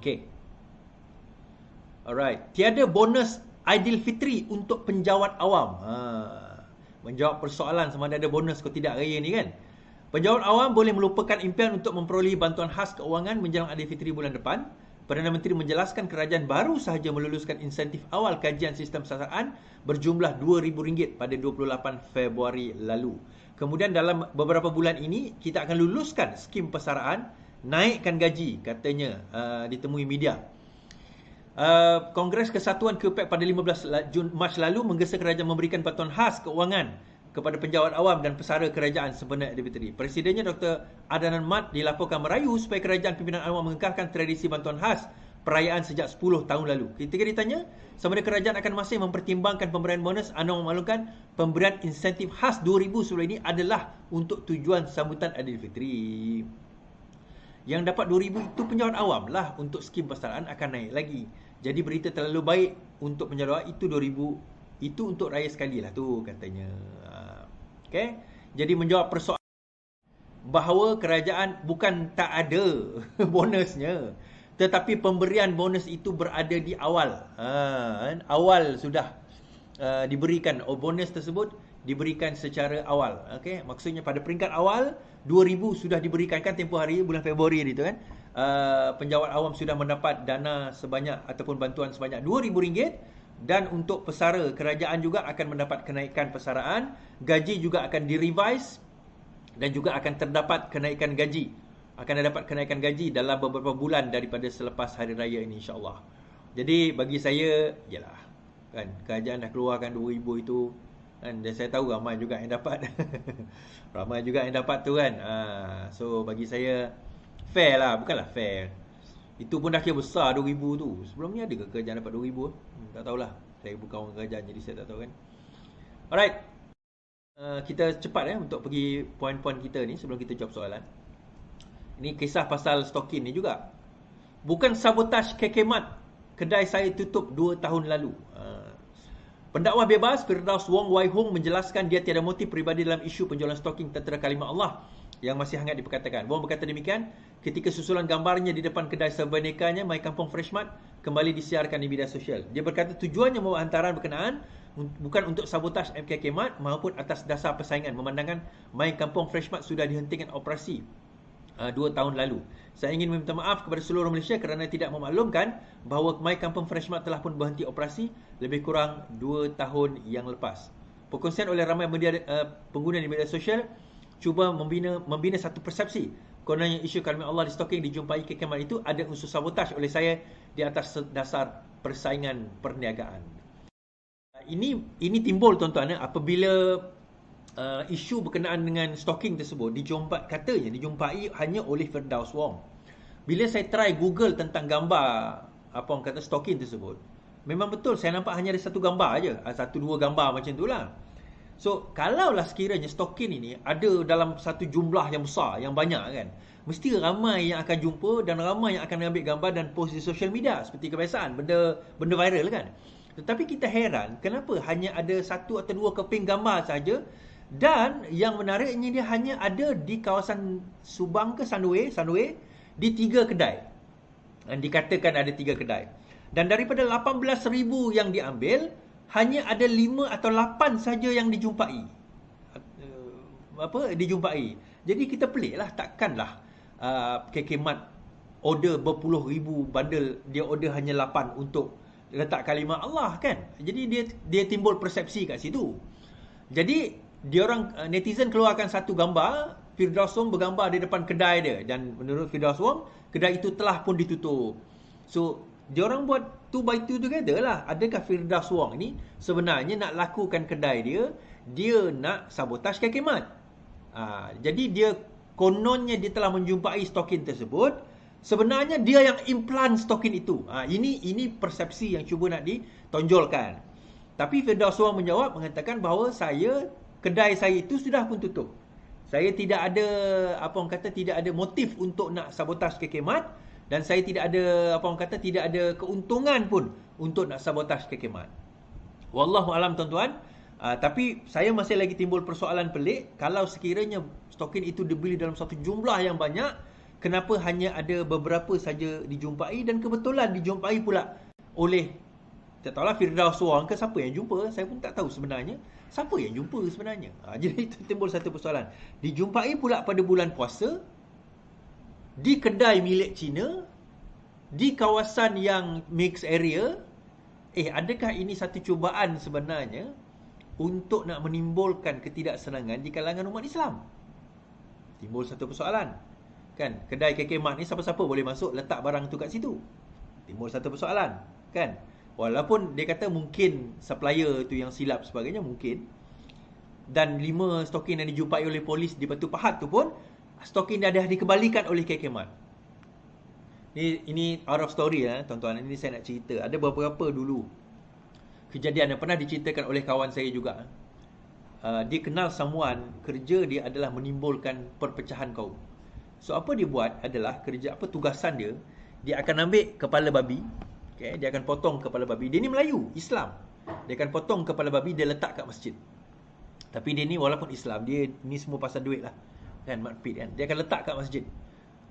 Okey. Alright. Tiada bonus Aidilfitri untuk penjawat awam. Menjawab persoalan sama ada bonus atau tidak raya ni kan. Penjawat awam boleh melupakan impian untuk memperolehi bantuan khas keuangan menjelang Aidilfitri bulan depan. Perdana Menteri menjelaskan kerajaan baru sahaja meluluskan insentif awal kajian sistem pesaraan berjumlah RM2,000 pada 28 Februari lalu. Kemudian dalam beberapa bulan ini kita akan luluskan skim pesaraan, naikkan gaji katanya, ditemui media. Kongres Kesatuan KPEC pada 15 Mac lalu menggesa kerajaan memberikan bantuan khas keuangan kepada penjawat awam dan pesara kerajaan sempena Aidilfitri. Presidennya Dr. Adnan Mat dilaporkan merayu supaya kerajaan pimpinan awam mengekalkan tradisi bantuan khas perayaan sejak 10 tahun lalu. Ketika ditanya sama ada kerajaan akan masih mempertimbangkan pemberian bonus, Anwar memaklumkan pemberian insentif khas RM2,000 sebelum ini adalah untuk tujuan sambutan Aidilfitri. Yang dapat RM2,000 itu penjawat awam lah, untuk skim pesaraan akan naik lagi. Jadi berita terlalu baik untuk penjawat awam, itu RM2,000 itu untuk raya sekali lah tu katanya. Okay? Jadi menjawab persoalan bahawa kerajaan bukan tak ada bonusnya, tetapi pemberian bonus itu berada di awal. Awal sudah diberikan, bonus tersebut diberikan secara awal. Okay? Maksudnya pada peringkat awal RM2,000 sudah diberikan kan tempoh hari bulan Februari itu kan. Penjawat awam sudah mendapat dana sebanyak ataupun bantuan sebanyak RM2,000. Dan untuk pesara, kerajaan juga akan mendapat kenaikan pesaraan, gaji juga akan direvise dan juga akan terdapat kenaikan gaji. Akan dapat kenaikan gaji dalam beberapa bulan daripada selepas hari raya ini, insya-Allah. Jadi bagi saya, yalah, kan kerajaan dah keluarkan RM2,000 itu kan, dan saya tahu ramai juga yang dapat. Ramai juga yang dapat tu kan. So bagi saya fair lah, bukanlah fair. Itu pun dah kira besar RM2,000 tu. Sebelum ni ada ke kerajaan dapat RM2,000? Tak tahulah. Saya bukan orang kerajaan jadi saya tak tahu kan. Alright. Kita cepat untuk pergi poin-poin kita ni sebelum kita jawab soalan. Ini kisah pasal stokin ni juga. Bukan sabotaj KK Mat. Kedai saya tutup 2 tahun lalu. Pendakwa bebas Firdaus Wong Wai Hong menjelaskan dia tiada motif peribadi dalam isu penjualan stoking Tentera Kalimah Allah yang masih hangat diperkatakan. Wong berkata demikian ketika susulan gambarnya di depan kedai sebernekanya My Kampung Freshmart kembali disiarkan di media sosial. Dia berkata tujuannya membawa hantaran berkenaan bukan untuk sabotaj MKK Mart maupun atas dasar persaingan, memandangkan My Kampung Freshmart sudah dihentikan operasi 2 tahun lalu. Saya ingin meminta maaf kepada seluruh Malaysia kerana tidak memaklumkan bahawa My Kampung Freshmart telah pun berhenti operasi lebih kurang 2 tahun yang lepas. Perkongsian oleh ramai media, pengguna di media sosial cuba membina satu persepsi kononnya isu kalimah Allah di stoking dijumpai KK Mart itu ada unsur sabotaj oleh saya di atas dasar persaingan perniagaan. Ini timbul tuan-tuan apabila isu berkenaan dengan stoking tersebut dijumpai hanya oleh Firdaus Wong. Bila saya try Google tentang gambar apa orang kata stoking tersebut, memang betul saya nampak hanya ada satu gambar aja, satu dua gambar macam itulah. So, kalaulah sekiranya stokin ini ada dalam satu jumlah yang besar, yang banyak kan, mesti ramai yang akan jumpa dan ramai yang akan ambil gambar dan post di social media seperti kebiasaan, benda viral kan. Tetapi kita heran kenapa hanya ada satu atau dua keping gambar saja, dan yang menariknya dia hanya ada di kawasan Subang ke Sunway di 3 kedai. Dan dikatakan ada 3 kedai. Dan daripada 18,000 yang diambil, hanya ada 5 atau 8 saja yang dijumpai. Jadi kita peliklah, takkanlah KK Mart order berpuluh ribu bundle, dia order hanya 8 untuk letak kalimah Allah kan. Jadi dia timbul persepsi kat situ. Jadi diorang netizen keluarkan satu gambar, Firdaus Wong bergambar di depan kedai dia, dan menurut Firdaus Wong kedai itu telah pun ditutup. So diorang buat 2 by 2 together lah. Adakah Firdaus Wong ni sebenarnya nak lakukan kedai dia nak sabotaj KK Mart? Jadi dia kononnya dia telah menjumpai stokin tersebut, sebenarnya dia yang implant stokin itu. Ini persepsi yang cuba nak ditonjolkan. Tapi Firdaus Wong menjawab mengatakan bahawa kedai saya itu sudah pun tutup. Saya tidak ada tidak ada motif untuk nak sabotaj KK Mart. Dan saya tidak ada keuntungan pun untuk nak sabotaj KK Mart. Wallahu alam tuan-tuan. Tapi saya masih lagi timbul persoalan pelik. Kalau sekiranya stokin itu dibeli dalam satu jumlah yang banyak, kenapa hanya ada beberapa saja dijumpai dan kebetulan dijumpai pula oleh, tak tahulah Firdaus Wong ke siapa yang jumpa, saya pun tak tahu sebenarnya siapa yang jumpa sebenarnya. Jadi itu timbul satu persoalan. Dijumpai pula pada bulan puasa di kedai milik Cina, di kawasan yang mixed area. Adakah ini satu cubaan sebenarnya untuk nak menimbulkan ketidaksenangan di kalangan umat Islam? Timbul satu persoalan. Kan, kedai KK Mart ni siapa-siapa boleh masuk letak barang tu kat situ. Timbul satu persoalan, kan? Walaupun dia kata mungkin supplier tu yang silap sebagainya, mungkin. Dan 5 stokin yang dijumpai oleh polis di Batu Pahat tu pun stokin dia dah dikembalikan oleh KK Mart. Ini out of story tuan-tuan. Ini saya nak cerita. Ada beberapa dulu kejadian yang pernah diceritakan oleh kawan saya juga. Dia kenal someone, kerja dia adalah menimbulkan perpecahan kaum. So apa dia buat adalah tugasan dia, dia akan ambil kepala babi, okay, dia akan potong kepala babi. Dia ni Melayu, Islam. Dia akan potong kepala babi, dia letak kat masjid. Tapi dia ni walaupun Islam, dia ni semua pasal duit lah, kan, makpid kan. Dia akan letak kat masjid.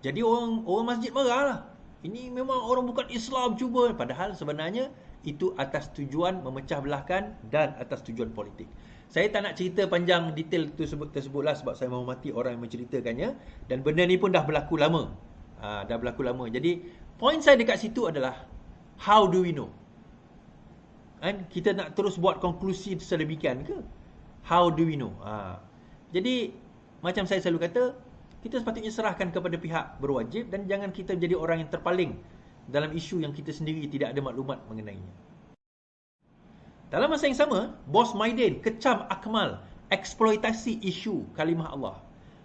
Jadi orang masjid marah lah. Ini memang orang bukan Islam cuba. Padahal sebenarnya itu atas tujuan memecah belahkan dan atas tujuan politik. Saya tak nak cerita panjang detail tersebutlah sebab saya menghormati orang yang menceritakannya. Dan benda ni pun dah berlaku lama. Dah berlaku lama. Jadi poin saya dekat situ adalah, how do we know? Kan, kita nak terus buat konklusi sedemikian ke? How do we know? Jadi macam saya selalu kata, kita sepatutnya serahkan kepada pihak berwajib dan jangan kita jadi orang yang terpaling dalam isu yang kita sendiri tidak ada maklumat mengenainya. Dalam masa yang sama, bos Maidin kecam Akmal eksploitasi isu kalimah Allah.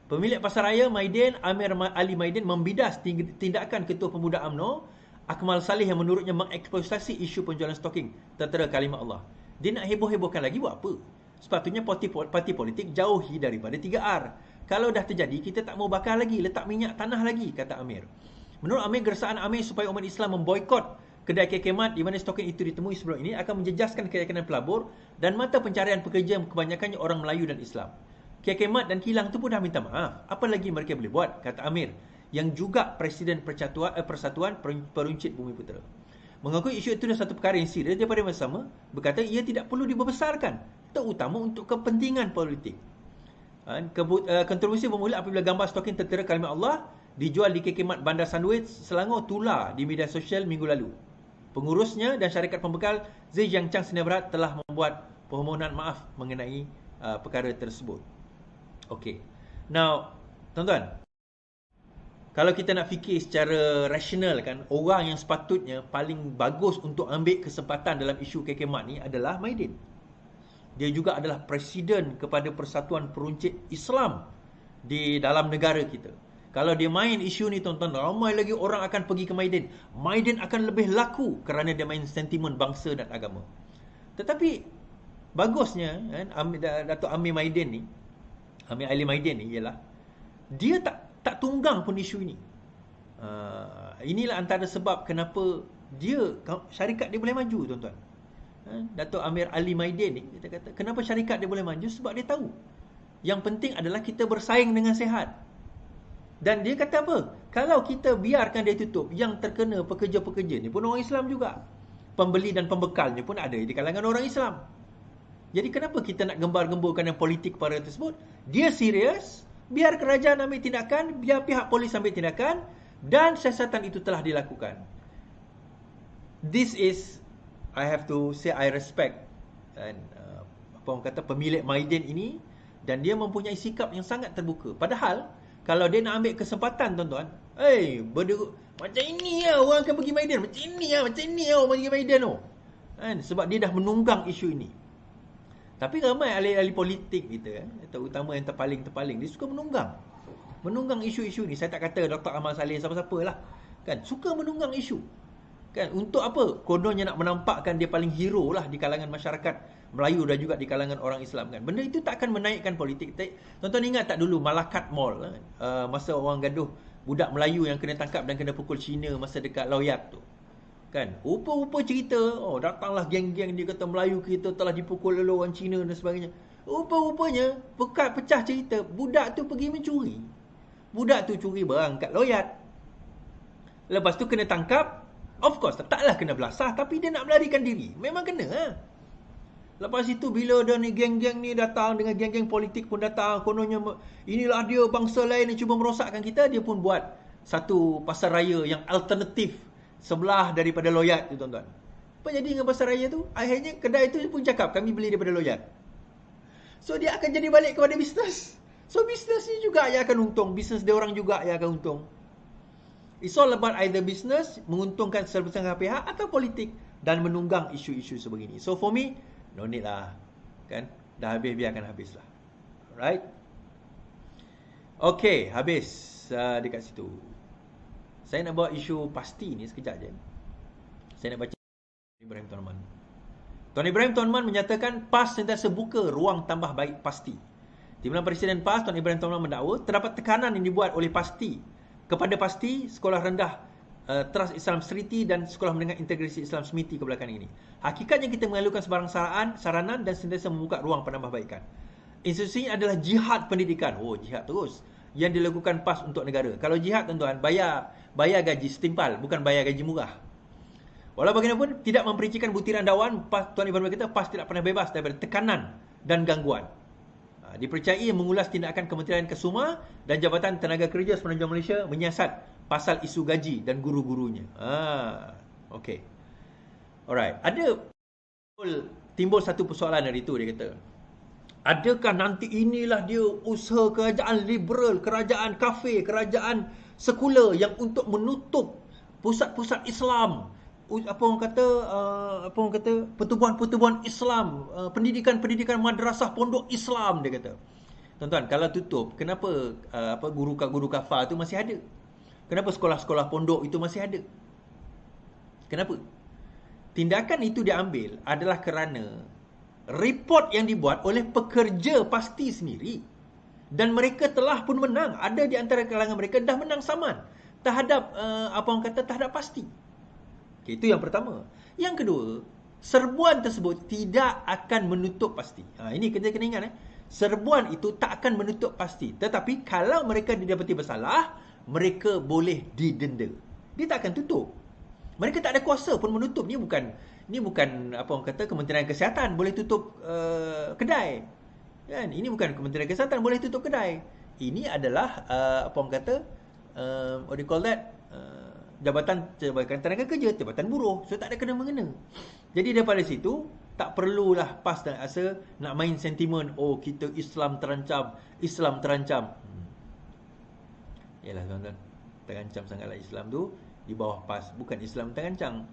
Pemilik pasaraya Maidin, Amir Ali Maidin, membidas tindakan Ketua Pemuda UMNO Akmal Saleh yang menurutnya mengeksploitasi isu penjualan stoking tertera kalimah Allah. Dia nak heboh-hebohkan lagi buat apa? Sepatutnya parti politik jauhi daripada 3R. Kalau dah terjadi, kita tak mau bakar lagi, letak minyak tanah lagi, kata Amir. Menurut Amir, gersaan Amir supaya umat Islam memboikot kedai KK Mart di mana stokin itu ditemui sebelum ini akan menjejaskan keyakinan pelabur dan mata pencarian pekerja yang kebanyakannya orang Melayu dan Islam. KK Mart dan kilang itu pun dah minta maaf. Apa lagi mereka boleh buat, kata Amir, yang juga Presiden Persatuan Peruncit Bumi Putera. Mengakui isu itu adalah satu perkara yang serius, daripada masa sama berkata ia tidak perlu dibesarkan, terutama untuk kepentingan politik. Kontroversi bermula apabila gambar stokin tertera kalimah Allah dijual di KK Mart Bandar Sandwich, Selangor tular di media sosial minggu lalu. Pengurusnya dan syarikat pembekal Zhejiangchang Sdn Bhd telah membuat permohonan maaf mengenai perkara tersebut. Okey. Now, tuan-tuan, kalau kita nak fikir secara rasional kan, orang yang sepatutnya paling bagus untuk ambil kesempatan dalam isu KK Mart ni adalah Maidin. Dia juga adalah presiden kepada Persatuan Peruncit Islam di dalam negara kita. Kalau dia main isu ni, tuan-tuan, ramai lagi orang akan pergi ke Maidin. Maidin akan lebih laku kerana dia main sentimen bangsa dan agama. Tetapi bagusnya kan, Datuk Amir Maidin ni, Amir Ali Maidin ni ialah dia tak tunggang pun isu ini. Inilah antara sebab kenapa syarikat dia boleh maju, tuan-tuan. Datuk Amir Ali Maidin ni, kita kata, kenapa syarikat dia boleh maju? Sebab dia tahu yang penting adalah kita bersaing dengan sihat. Dan dia kata apa? Kalau kita biarkan dia tutup, yang terkena pekerja-pekerja ni pun orang Islam juga. Pembeli dan pembekalnya pun ada di kalangan orang Islam. Jadi kenapa kita nak gembar-gemburkan yang politik pada tersebut? Dia serius, biar kerajaan ambil tindakan, biar pihak polis ambil tindakan, dan siasatan itu telah dilakukan. This is, I have to say, I respect apa orang kata, pemilik Maidin ini, dan dia mempunyai sikap yang sangat terbuka. Padahal kalau dia nak ambil kesempatan, tuan-tuan, macam ini lah orang akan pergi Maidin, macam ini lah orang pergi Maidin kan? Sebab dia dah menunggang isu ini. Tapi ramai ahli-ahli politik kita, terutama yang terpaling-terpaling, dia suka menunggang isu-isu ni. Saya tak kata Dr. Ahmad Saleh siapa-siapa lah, kan, suka menunggang isu. Kan, untuk apa? Kononnya nak menampakkan dia paling hero lah di kalangan masyarakat Melayu dan juga di kalangan orang Islam, kan. Benda itu tak akan menaikkan politik. Tuan-tuan ingat tak dulu Malakat Mall, masa orang gaduh budak Melayu yang kena tangkap dan kena pukul Cina masa dekat Loyat tu, kan? Rupa-rupa cerita, datanglah geng-geng, dia kata Melayu kita telah dipukul oleh orang Cina dan sebagainya. Rupa-rupanya pecah cerita, budak tu pergi mencuri. Budak tu curi barang kat Loyat. Lepas tu kena tangkap. Of course, taklah kena belasah, tapi dia nak melarikan diri. Memang kena lah. Lepas itu bila dah ni geng-geng ni datang, dengan geng-geng politik pun datang, kononnya inilah dia bangsa lain yang cuba merosakkan kita, dia pun buat satu pasar raya yang alternatif sebelah daripada Loyat tu, tuan-tuan. Apa jadi dengan pasar raya tu? Akhirnya kedai tu pun cakap, kami beli daripada Loyat. So dia akan jadi balik kepada bisnes. So bisnes ni juga yang akan untung, bisnes dia orang juga yang akan untung. It's all about either business, menguntungkan setengah pihak, atau politik, dan menunggang isu-isu sebegini. So for me, no need lah. Kan? Dah habis, biarkan habis lah. Alright? Okay, habis dekat situ. Saya nak bawa isu pasti ni sekejap je. Saya nak baca Ibrahim Tuan Man. Tuan Ibrahim Tuan Man menyatakan PAS sentiasa buka ruang tambah baik pasti. Timbalan Presiden PAS, Tuan Ibrahim Tuan Man mendakwa, terdapat tekanan yang dibuat oleh pasti kepada pasti, sekolah rendah Trust Islam Seriti dan Sekolah Menengah Integrasi Islam Semiti kebelakangan ini. Hakikatnya kita mengalukan sebarang saranan dan sentiasa membuka ruang penambahbaikan. Institusi ini adalah jihad pendidikan. Oh, jihad terus. Yang dilakukan PAS untuk negara. Kalau jihad, tuan-tuan, bayar gaji setimpal, bukan bayar gaji murah. Walau bagaimanapun, tidak memperincikan butiran dakwaan, Tuan Ibrahim kata PAS tidak pernah bebas daripada tekanan dan gangguan. Dipercayai mengulas tindakan Kementerian Kesuma dan Jabatan Tenaga Kerja Semenanjung Malaysia menyiasat pasal isu gaji dan guru-gurunya. Okey. Alright. Timbul satu persoalan dari itu, dia kata. Adakah nanti inilah dia usaha kerajaan liberal, kerajaan kafe, kerajaan sekular yang untuk menutup pusat-pusat Islam, apa orang kata pertubuhan-pertubuhan Islam, pendidikan-pendidikan madrasah pondok Islam, dia kata. Tuan-tuan, kalau tutup, kenapa guru kafar tu masih ada? Kenapa sekolah-sekolah pondok itu masih ada? Kenapa? Tindakan itu diambil adalah kerana report yang dibuat oleh pekerja pasti sendiri, dan mereka telah pun menang. Ada di antara kalangan mereka dah menang saman terhadap terhadap pasti. Okay, itu yang pertama. Yang kedua, serbuan tersebut tidak akan menutup pasti. Ini kita kena ingat. Serbuan itu tak akan menutup pasti. Tetapi kalau mereka didapati bersalah, mereka boleh didenda. Dia tak akan tutup. Mereka tak ada kuasa pun menutup. Ini bukan Kementerian Kesihatan boleh tutup kedai. Kan? Ini bukan Kementerian Kesihatan boleh tutup kedai. Ini adalah what do you call that? Jabatan Tenaga Kerja, Jabatan Buruh. So tak ada kena-mengena. Jadi daripada situ, tak perlulah PAS dan asa nak main sentimen, oh kita Islam terancam. Yalah tuan-tuan, terancam sangatlah Islam tu di bawah PAS. Bukan Islam terancam.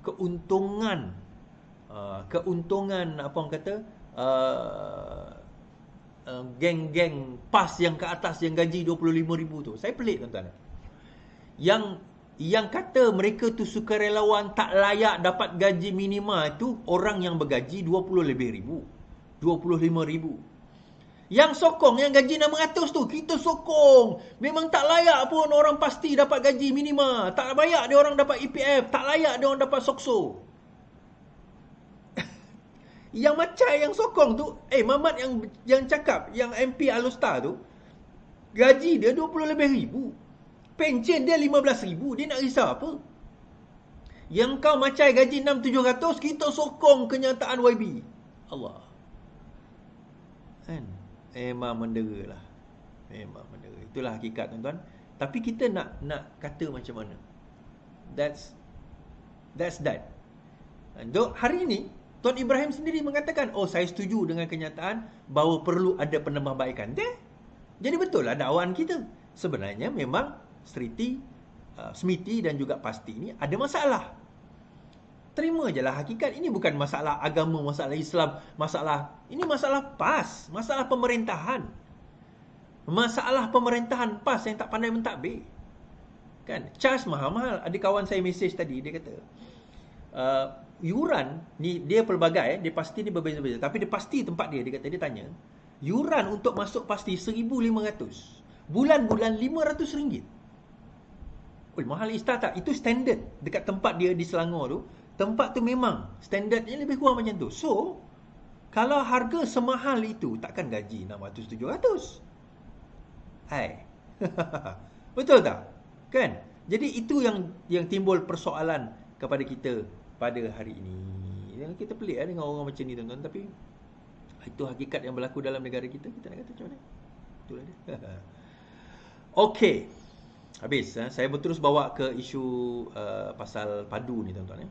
Keuntungan geng-geng PAS yang ke atas yang gaji 25,000 tu. Saya pelik tuan-tuan. Yang kata mereka tu sukarelawan tak layak dapat gaji minima tu orang yang bergaji 25,000. Yang sokong yang gaji 600 tu, kita sokong. Memang tak layak pun orang pasti dapat gaji minima. Tak layak dia orang dapat EPF, tak layak dia orang dapat SOKSO. Yang macam yang sokong tu, Mamat yang cakap, yang MP Alustar tu, gaji dia 20,000. Pencen dia 15,000. Dia nak risau apa? Yang kau macai gaji 6,700, kita sokong kenyataan YB. Allah. Kan? Memang mendera lah. Itulah hakikat, tuan-tuan. Tapi kita nak kata macam mana? That's that. Untuk hari ini, Tuan Ibrahim sendiri mengatakan, saya setuju dengan kenyataan bahawa perlu ada penambahbaikan. Jadi betul lah dakwaan kita. Sebenarnya memang Seriti, Semiti dan juga Pasti ini ada masalah. Terima je lah hakikat. Ini bukan masalah agama, masalah Islam, ini masalah PAS, masalah pemerintahan. Masalah pemerintahan PAS yang tak pandai mentadbir. Kan? Charge mahal-mahal. Ada kawan saya mesej tadi, dia kata, yuran ni dia pelbagai, dia Pasti ni berbeza-beza. Tapi dia Pasti tempat dia kata, dia tanya, yuran untuk masuk Pasti 1,500. Bulan-bulan RM500. Mahal Istar tak? Itu standard dekat tempat dia di Selangor tu. Tempat tu memang standardnya lebih kurang macam tu. So, kalau harga semahal itu, takkan gaji 600-700. Betul tak? Kan? Jadi itu yang timbul persoalan kepada kita pada hari ini. Kita pelik dengan orang macam ni tuan-tuan, tapi itu hakikat yang berlaku dalam negara kita. Kita nak kata macam mana? Itulah dia. Okey. Habis. Saya berterus bawa ke isu pasal padu ni tuan-tuan.